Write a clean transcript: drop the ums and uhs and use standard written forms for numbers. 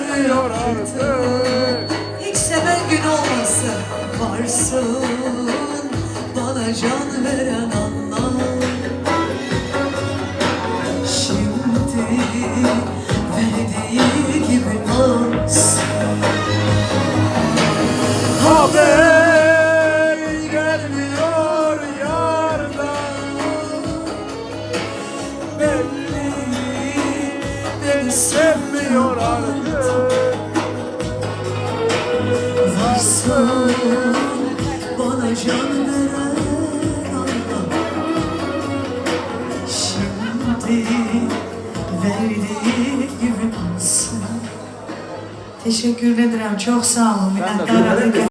gelmiyor artık. Hiç seven gün olmasın. Varsın bana can veren Allah. Şimdi verdiği gibi az. Haber gelmiyor yardan. Belli beni Sevmiyor artık. varsın bana can veren Allah. Şimdi verdiği gibi alsın. Teşekkür ederim. Çok sağ olun. Ben de Minnettar ederim.